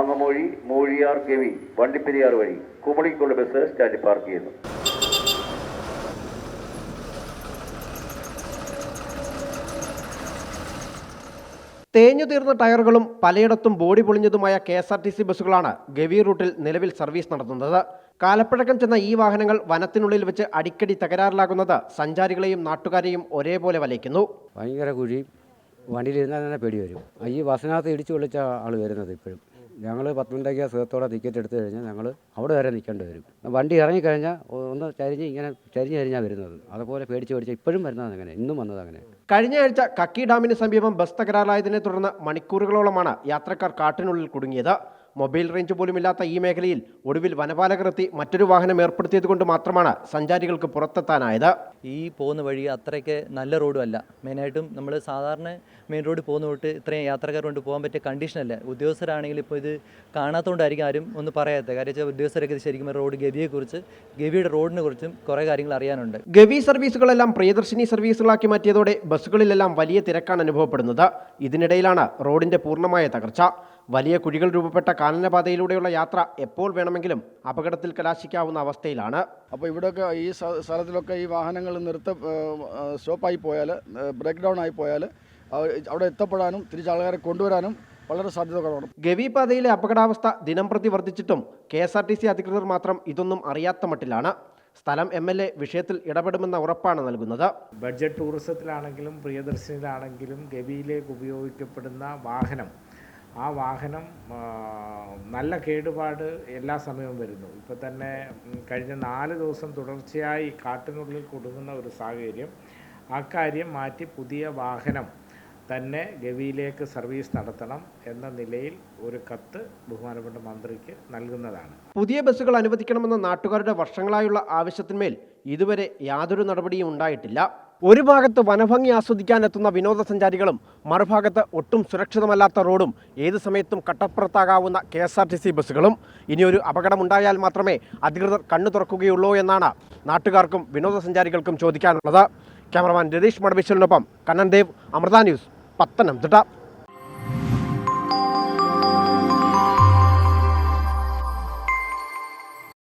മാങ്ങമൂഴി മൂഴിയാർ ഗവി വണ്ടിപ്പെരിയാർ വഴി കുമളിക്കുള്ള ബസ് സ്റ്റാൻഡിൽ പാർക്ക് ചെയ്യുന്നു. തേഞ്ഞു തീർന്ന ടയറുകളും പലയിടത്തും ബോഡി പൊളിഞ്ഞതുമായ KSRTC ബസ്സുകളാണ് ഗവി റൂട്ടിൽ നിലവിൽ സർവീസ് നടത്തുന്നത്. കാലപ്പഴക്കം ചെന്ന ഈ വാഹനങ്ങൾ വനത്തിനുള്ളിൽ വെച്ച് അടിക്കടി തകരാറിലാകുന്നത് സഞ്ചാരികളെയും നാട്ടുകാരെയും ഒരേപോലെ വലയ്ക്കുന്നു. ഭയങ്കര കുഴി, വണ്ടിയിലിരുന്നാൽ തന്നെ പേടി വരും. ഈ ബസ്സിനകത്ത് ഇടിച്ചു കൊള്ളിച്ച ആൾ വരുന്നത് ഇപ്പോഴും. ഞങ്ങൾ 10 മിനിറ്റൊക്കെ സുഖത്തോടെ ടിക്കറ്റ് എടുത്തു കഴിഞ്ഞാൽ ഞങ്ങൾ അവിടെ വരെ നിൽക്കേണ്ടി വരും. വണ്ടി ഇറങ്ങിക്കഴിഞ്ഞാൽ ഒന്ന് ചരിഞ്ഞ് വരുന്നത്. അതുപോലെ പേടിച്ച് ഇപ്പോഴും വരുന്നത് അങ്ങനെ, ഇന്നും വന്നത് അങ്ങനെ. കഴിഞ്ഞ ആഴ്ച കക്കി ഡാമിന് സമീപം ബസ് തകരാറിലായതിനെ തുടർന്ന് മണിക്കൂറുകളോളമാണ് യാത്രക്കാർ കാട്ടിനുള്ളിൽ കുടുങ്ങിയത്. മൊബൈൽ റേഞ്ച് പോലുമില്ലാത്ത ഈ മേഖലയിൽ ഒടുവിൽ വനപാലകർ എത്തി മറ്റൊരു വാഹനം ഏർപ്പെടുത്തിയത് കൊണ്ട് മാത്രമാണ് സഞ്ചാരികൾക്ക് പുറത്തെത്താനായത്. ഈ പോകുന്ന വഴി അത്രയ്ക്ക് നല്ല റോഡും അല്ല. മെയിനായിട്ടും നമ്മൾ സാധാരണ മെയിൻ റോഡിൽ പോകുന്ന തൊട്ട് ഇത്രയും യാത്രക്കാർ കൊണ്ട് പോകാൻ പറ്റിയ കണ്ടീഷനല്ല. ഉദ്യോഗസ്ഥരാണെങ്കിൽ ഇപ്പോൾ ഇത് കാണാത്തതുകൊണ്ടായിരിക്കും ആരും ഒന്നും പറയാത്തത്. കാര്യം വെച്ചാൽ ഉദ്യോഗസ്ഥരൊക്കെ ശരിക്കും റോഡ് ഗവിയെക്കുറിച്ച്, ഗവിയുടെ റോഡിനെ കുറിച്ചും കുറേ കാര്യങ്ങൾ അറിയാനുണ്ട്. ഗവി സർവീസുകളെല്ലാം പ്രിയദർശിനി സർവീസുകളാക്കി മാറ്റിയതോടെ ബസ്സുകളിലെല്ലാം വലിയ തിരക്കാണ് അനുഭവപ്പെടുന്നത്. ഇതിനിടയിലാണ് റോഡിന്റെ പൂർണ്ണമായ തകർച്ച. വലിയ കുഴികൾ രൂപപ്പെട്ട കാനനപാതയിലൂടെയുള്ള യാത്ര എപ്പോൾ വേണമെങ്കിലും അപകടത്തിൽ കലാശിക്കാവുന്ന അവസ്ഥയിലാണ്. അപ്പോൾ ഇവിടെയൊക്കെ ഈ സ്ഥലത്തിലൊക്കെ ഈ വാഹനങ്ങൾ സ്റ്റോപ്പായി പോയാൽ, ബ്രേക്ക് ഡൗൺ ആയി പോയാൽ അവിടെ എത്തപ്പെടാനും തിരിച്ച് ആൾക്കാരെ കൊണ്ടുവരാനും വളരെ സാധ്യത കുറവാണ്. ഗവി പാതയിലെ അപകടാവസ്ഥ ദിനംപ്രതി വർദ്ധിച്ചിട്ടും KSRTC അധികൃതർ മാത്രം ഇതൊന്നും അറിയാത്ത മട്ടിലാണ്. സ്ഥലം MLA വിഷയത്തിൽ ഇടപെടുമെന്ന ഉറപ്പാണ് നൽകുന്നത്. ബഡ്ജറ്റ് ടൂറിസത്തിലാണെങ്കിലും പ്രിയദർശനിലാണെങ്കിലും ഗവിയിലേക്ക് ഉപയോഗിക്കപ്പെടുന്ന ആ വാഹനം നല്ല കേടുപാട് എല്ലാ സമയവും വരുന്നു. ഇപ്പോൾ തന്നെ കഴിഞ്ഞ 4 ദിവസം തുടർച്ചയായി കാട്ടിനുള്ളിൽ കുടുങ്ങുന്ന ഒരു സാഹചര്യം. അക്കാര്യം മാറ്റി പുതിയ വാഹനം തന്നെ ഗവിയിലേക്ക് സർവീസ് നടത്തണം എന്ന നിലയിൽ ഒരു കത്ത് ബഹുമാനപ്പെട്ട മന്ത്രിക്ക് നൽകുന്നതാണ്. പുതിയ ബസ്സുകൾ അനുവദിക്കണമെന്ന നാട്ടുകാരുടെ വർഷങ്ങളായുള്ള ആവശ്യത്തിന്മേൽ ഇതുവരെ യാതൊരു നടപടിയും ഉണ്ടായിട്ടില്ല. ഒരു ഭാഗത്ത് വനഭംഗി ആസ്വദിക്കാനെത്തുന്ന വിനോദസഞ്ചാരികളും മറുഭാഗത്ത് ഒട്ടും സുരക്ഷിതമല്ലാത്ത റോഡും ഏത് സമയത്തും കട്ടപ്പുറത്താകാവുന്ന KSRTC ബസ്സുകളും. ഇനിയൊരു അപകടമുണ്ടായാൽ മാത്രമേ അധികൃതർ കണ്ണു തുറക്കുകയുള്ളൂ എന്നാണ് നാട്ടുകാർക്കും വിനോദസഞ്ചാരികൾക്കും ചോദിക്കാനുള്ളത്. ക്യാമറമാൻ രതീഷ് മടവിശ്വലിനൊപ്പം കണ്ണൻ ദേവ്, അമൃത ന്യൂസ്, പത്തനംതിട്ട.